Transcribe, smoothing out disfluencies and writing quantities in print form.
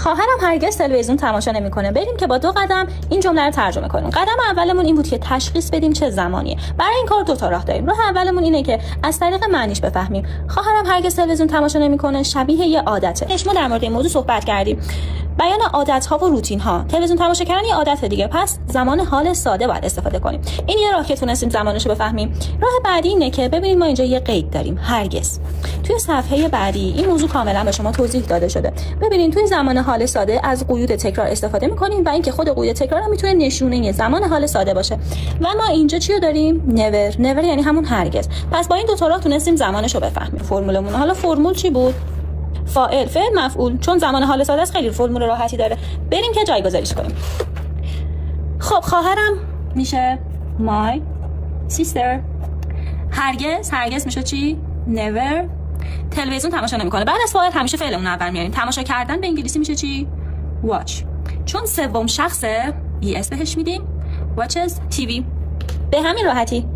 خواهرم هرگز تلویزیون تماشا نمیکنه. بریم که با 2 قدم این جمله رو ترجمه کنیم. قدم اولمون این بود که تشخیص بدیم چه زمانیه. برای این کار 2 تا راه داریم. راه اولمون اینه که از طریق معنیش بفهمیم. خواهرم هرگز تلویزیون تماشا نمیکنه شبیه یه عادته. ما در مورد این موضوع صحبت کردیم. بیان عادت‌ها و روتین‌ها. تلویزیون تماشا کردن یه عادت دیگه، پس زمان حال ساده باید استفاده کنیم. این یه راه که تونستیم زمانش رو بفهمیم. راه بعدی اینه که ببینید ما اینجا یه قید داریم، هرگز. توی صفحه بعدی این موضوع کاملا به شما توضیح داده شده. ببینید توی زمان حال ساده از قیود تکرار استفاده می‌کنیم و اینکه خود قید تکرار هم میتونه نشونه زمان حال ساده باشه. و ما اینجا چی رو داریم؟ never یعنی همون هرگز. پس با این 2 تا راه تونستیم زمانش رو بفهمیم. فرمولمون حالا فرمول چی بود؟ فاعل، فعل، مفعول. چون زمان حال ساده است خیلی فرمول راحتی داره. بریم که جایگذاریش کنیم. خب خواهرم میشه my sister. هرگز میشه چی؟ never. تلویزیون تماشا نمیکنه. بعد از فاعل همیشه فعلمون اول میاریم. تماشا کردن به انگلیسی میشه چی؟ watch. چون سوم شخصه اس بهش میدیم watches TV. به همین راحتی.